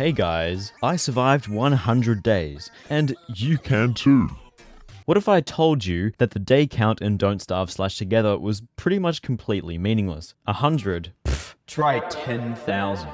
Hey guys, I survived 100 days, and you can too. What if I told you that the day count in Don't Starve / Together was pretty much completely meaningless? 100? Pfft, try 10,000.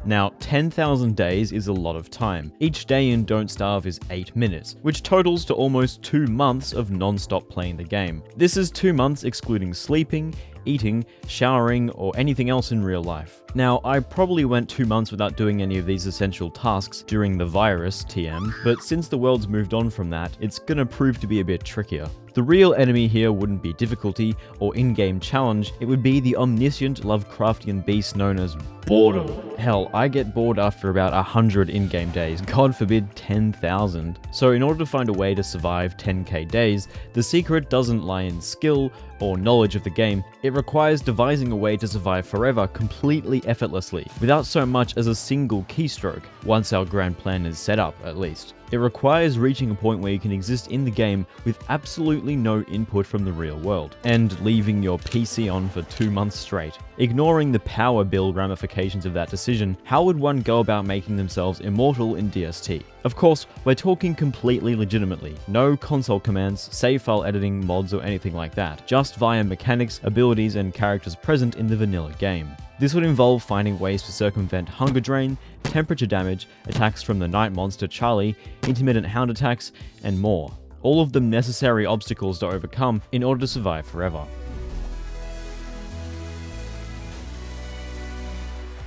Now, 10,000 days is a lot of time. Each day in Don't Starve is 8 minutes, which totals to almost 2 months of non-stop playing the game. This is 2 months excluding sleeping, eating, showering, or anything else in real life. Now, I probably went 2 months without doing any of these essential tasks during the virus, TM, but since the world's moved on from that, it's gonna prove to be a bit trickier. The real enemy here wouldn't be difficulty or in-game challenge, it would be the omniscient Lovecraftian beast known as boredom. Hell, I get bored after about 100 in-game days, God forbid 10,000. So in order to find a way to survive 10k days, the secret doesn't lie in skill or knowledge of the game, it requires devising a way to survive forever completely effortlessly, without so much as a single keystroke, once our grand plan is set up at least. It requires reaching a point where you can exist in the game with absolutely no input from the real world, and leaving your PC on for 2 months straight. Ignoring the power build ramifications of that decision, how would one go about making themselves immortal in DST? Of course, we're talking completely legitimately. No console commands, save file editing, mods, or anything like that. Just via mechanics, abilities, and characters present in the vanilla game. This would involve finding ways to circumvent hunger drain, temperature damage, attacks from the night monster Charlie, intermittent hound attacks, and more. All of them necessary obstacles to overcome in order to survive forever.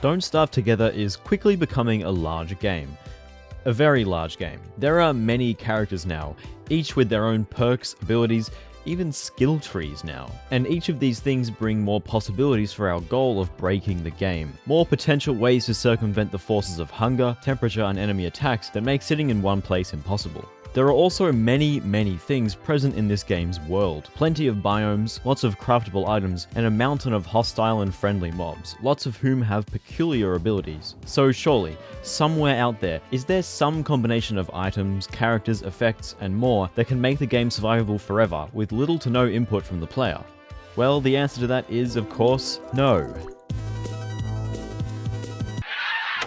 Don't Starve Together is quickly becoming a large game. A very large game. There are many characters now, each with their own perks, abilities, even skill trees now. And each of these things bring more possibilities for our goal of breaking the game. More potential ways to circumvent the forces of hunger, temperature, and enemy attacks that make sitting in one place impossible. There are also many things present in this game's world. Plenty of biomes, lots of craftable items, and a mountain of hostile and friendly mobs, lots of whom have peculiar abilities. So surely, somewhere out there, is there some combination of items, characters, effects, and more that can make the game survivable forever with little to no input from the player? Well, the answer to that is, of course, no.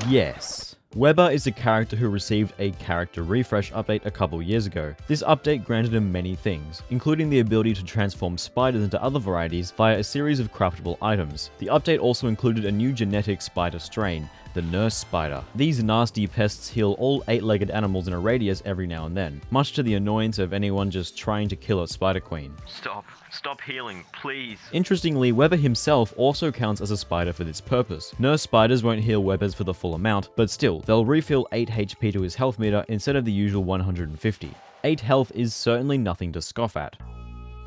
Yes. Weber is a character who received a character refresh update a couple years ago. This update granted him many things, including the ability to transform spiders into other varieties via a series of craftable items. The update also included a new genetic spider strain, the nurse spider. These nasty pests heal all 8-legged animals in a radius every now and then, much to the annoyance of anyone just trying to kill a spider queen. Stop healing, please. Interestingly, Weber himself also counts as a spider for this purpose. Nurse spiders won't heal Webers for the full amount, but still, they'll refill 8 HP to his health meter instead of the usual 150. 8 health is certainly nothing to scoff at.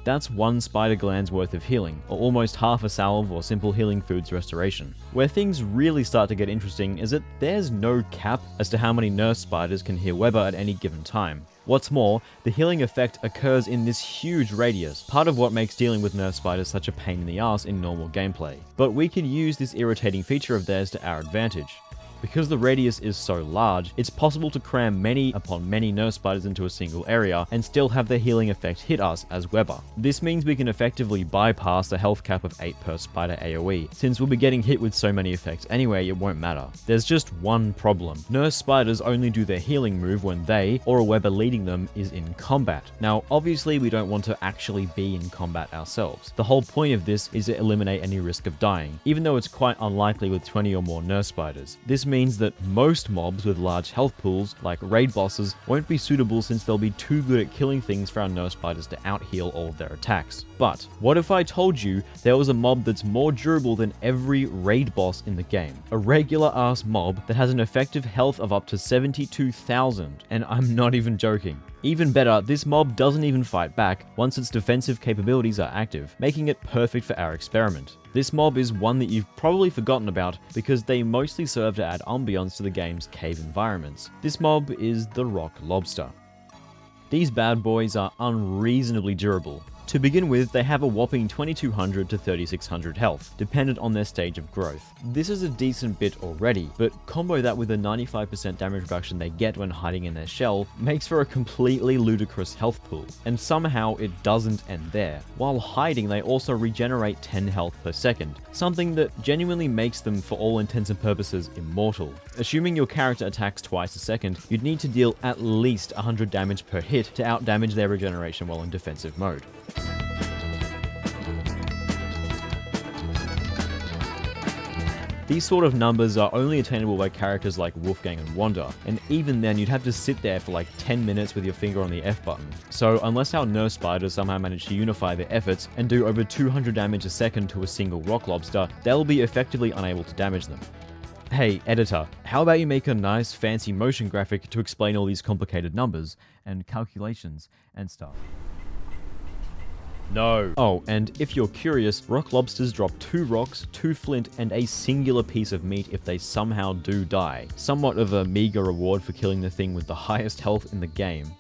That's 1 spider gland's worth of healing, or almost half a salve or simple healing foods restoration. Where things really start to get interesting is that there's no cap as to how many nurse spiders can heal Weber at any given time. What's more, the healing effect occurs in this huge radius, part of what makes dealing with nurse spiders such a pain in the ass in normal gameplay. But we can use this irritating feature of theirs to our advantage. Because the radius is so large, it's possible to cram many upon many nurse spiders into a single area and still have their healing effect hit us as Weber. This means we can effectively bypass the health cap of 8 per spider AoE, since we'll be getting hit with so many effects anyway it won't matter. There's just one problem. Nurse spiders only do their healing move when they, or a Weber leading them, is in combat. Now obviously we don't want to actually be in combat ourselves. The whole point of this is to eliminate any risk of dying, even though it's quite unlikely with 20 or more nurse spiders. This means that most mobs with large health pools, like raid bosses, won't be suitable since they'll be too good at killing things for our nurse spiders to out-heal all of their attacks. But what if I told you there was a mob that's more durable than every raid boss in the game? A regular ass mob that has an effective health of up to 72,000, and I'm not even joking. Even better, this mob doesn't even fight back once its defensive capabilities are active, making it perfect for our experiment. This mob is one that you've probably forgotten about because they mostly serve to add ambience to the game's cave environments. This mob is the rock lobster. These bad boys are unreasonably durable. To begin with, they have a whopping 2200 to 3600 health, dependent on their stage of growth. This is a decent bit already, but combo that with the 95% damage reduction they get when hiding in their shell makes for a completely ludicrous health pool, and somehow it doesn't end there. While hiding, they also regenerate 10 health per second, something that genuinely makes them, for all intents and purposes, immortal. Assuming your character attacks twice a second, you'd need to deal at least 100 damage per hit to outdamage their regeneration while in defensive mode. These sort of numbers are only attainable by characters like Wolfgang and Wanda, and even then you'd have to sit there for like 10 minutes with your finger on the F button. So unless our nurse spiders somehow manage to unify their efforts and do over 200 damage a second to a single rock lobster, they'll be effectively unable to damage them. Hey, editor, how about you make a nice fancy motion graphic to explain all these complicated numbers and calculations and stuff? No. Oh, and if you're curious, rock lobsters drop 2 rocks, 2 flint, and a singular piece of meat if they somehow do die. Somewhat of a meager reward for killing the thing with the highest health in the game.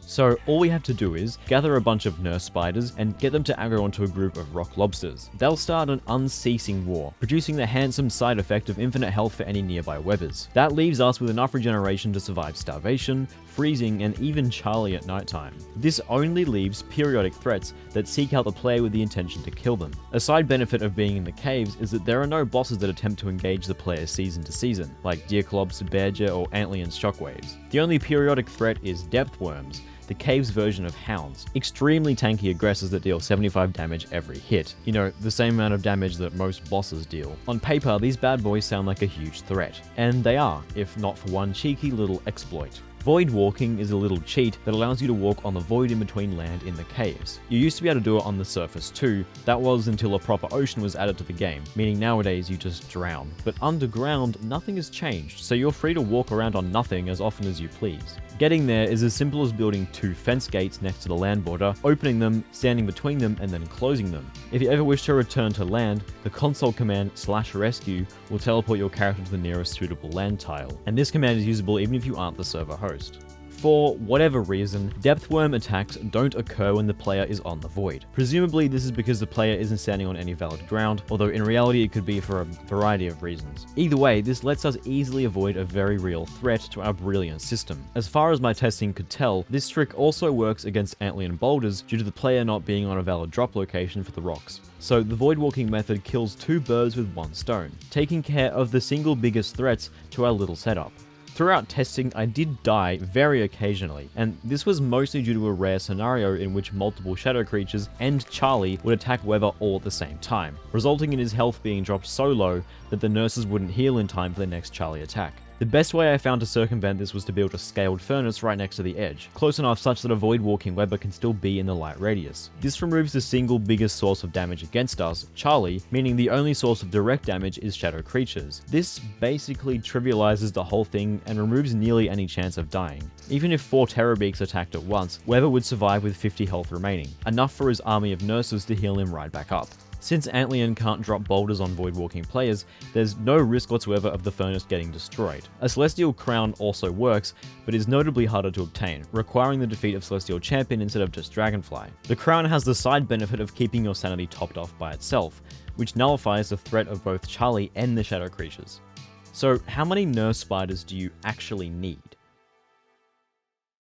So all we have to do is gather a bunch of nurse spiders and get them to aggro onto a group of rock lobsters. They'll start an unceasing war, producing the handsome side effect of infinite health for any nearby webbers. That leaves us with enough regeneration to survive starvation, freezing, and even Charlie at nighttime. This only leaves periodic threats that seek out the player with the intention to kill them. A side benefit of being in the caves is that there are no bosses that attempt to engage the player season to season, like Deerclops, Bearjet, or Antlion's shockwaves. The only periodic threat is depth worms, the cave's version of hounds, extremely tanky aggressors that deal 75 damage every hit. You know, the same amount of damage that most bosses deal. On paper, these bad boys sound like a huge threat, and they are, if not for one cheeky little exploit. Void walking is a little cheat that allows you to walk on the void in between land in the caves. You used to be able to do it on the surface too. That was until a proper ocean was added to the game, meaning nowadays you just drown. But underground, nothing has changed, so you're free to walk around on nothing as often as you please. Getting there is as simple as building 2 fence gates next to the land border, opening them, standing between them, and then closing them. If you ever wish to return to land, the console command /rescue will teleport your character to the nearest suitable land tile, and this command is usable even if you aren't the server host. For whatever reason, depth worm attacks don't occur when the player is on the void. Presumably this is because the player isn't standing on any valid ground, although in reality it could be for a variety of reasons. Either way, this lets us easily avoid a very real threat to our brilliant system. As far as my testing could tell, this trick also works against Antlion boulders due to the player not being on a valid drop location for the rocks. So the void walking method kills 2 birds with 1 stone, taking care of the single biggest threats to our little setup. Throughout testing, I did die very occasionally, and this was mostly due to a rare scenario in which multiple shadow creatures and Charlie would attack Weber all at the same time, resulting in his health being dropped so low that the nurses wouldn't heal in time for the next Charlie attack. The best way I found to circumvent this was to build a scaled furnace right next to the edge, close enough such that a void walking Weber can still be in the light radius. This removes the single biggest source of damage against us, Charlie, meaning the only source of direct damage is shadow creatures. This basically trivializes the whole thing and removes nearly any chance of dying. Even if 4 Terrorbeaks attacked at once, Weber would survive with 50 health remaining, enough for his army of nurses to heal him right back up. Since Antlion can't drop boulders on void walking players, there's no risk whatsoever of the furnace getting destroyed. A Celestial Crown also works, but is notably harder to obtain, requiring the defeat of Celestial Champion instead of just Dragonfly. The crown has the side benefit of keeping your sanity topped off by itself, which nullifies the threat of both Charlie and the shadow creatures. So how many nurse spiders do you actually need?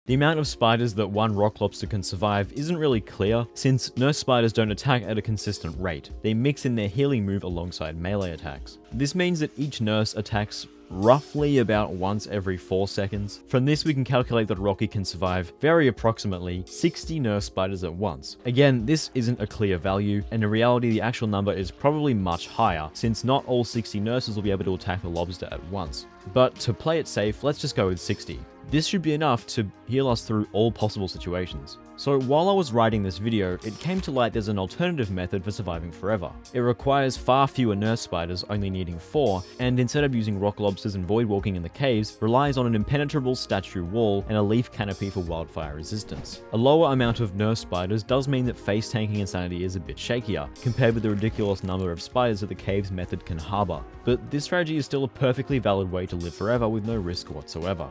The amount of spiders that one rock lobster can survive isn't really clear, since nurse spiders don't attack at a consistent rate. They mix in their healing move alongside melee attacks. This means that each nurse attacks roughly about once every 4 seconds. From this we can calculate that Rocky can survive very approximately 60 nurse spiders at once. Again, this isn't a clear value, and in reality the actual number is probably much higher, since not all 60 nurses will be able to attack the lobster at once. But to play it safe, let's just go with 60. This should be enough to heal us through all possible situations. So while I was writing this video, it came to light there's an alternative method for surviving forever. It requires far fewer nurse spiders, only needing 4, and instead of using rock lobsters and void walking in the caves, relies on an impenetrable statue wall and a leaf canopy for wildfire resistance. A lower amount of nurse spiders does mean that face tanking insanity is a bit shakier, compared with the ridiculous number of spiders that the caves method can harbour. But this strategy is still a perfectly valid way to live forever with no risk whatsoever.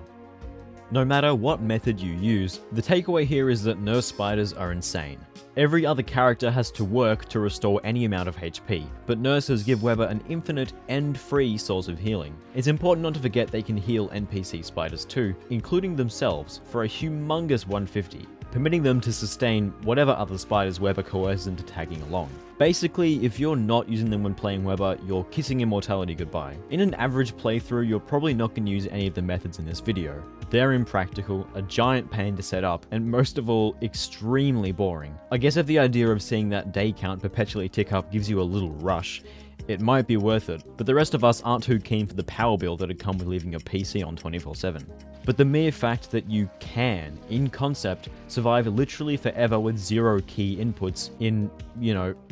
No matter what method you use, the takeaway here is that nurse spiders are insane. Every other character has to work to restore any amount of HP, but nurses give Weber an infinite, end-free source of healing. It's important not to forget they can heal NPC spiders too, including themselves, for a humongous 150, permitting them to sustain whatever other spiders Weber coerces into tagging along. Basically, if you're not using them when playing Weber, you're kissing immortality goodbye. In an average playthrough, you're probably not going to use any of the methods in this video. They're impractical, a giant pain to set up, and most of all, extremely boring. I guess if the idea of seeing that day count perpetually tick up gives you a little rush, it might be worth it, but the rest of us aren't too keen for the power bill that'd come with leaving your PC on 24/7. But the mere fact that you can, in concept, survive literally forever with 0 key inputs in,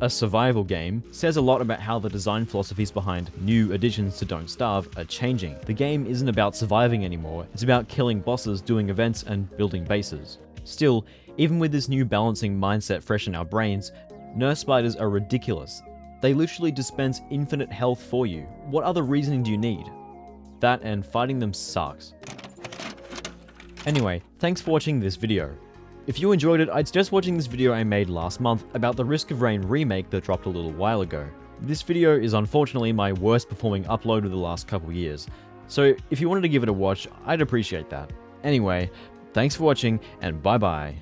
a survival game, says a lot about how the design philosophies behind new additions to Don't Starve are changing. The game isn't about surviving anymore, it's about killing bosses, doing events, and building bases. Still, even with this new balancing mindset fresh in our brains, nurse spiders are ridiculous. They literally dispense infinite health for you. What other reasoning do you need? That and fighting them sucks. Anyway, thanks for watching this video. If you enjoyed it, I'd suggest watching this video I made last month about the Risk of Rain remake that dropped a little while ago. This video is unfortunately my worst performing upload of the last couple years, so if you wanted to give it a watch, I'd appreciate that. Anyway, thanks for watching, and bye bye.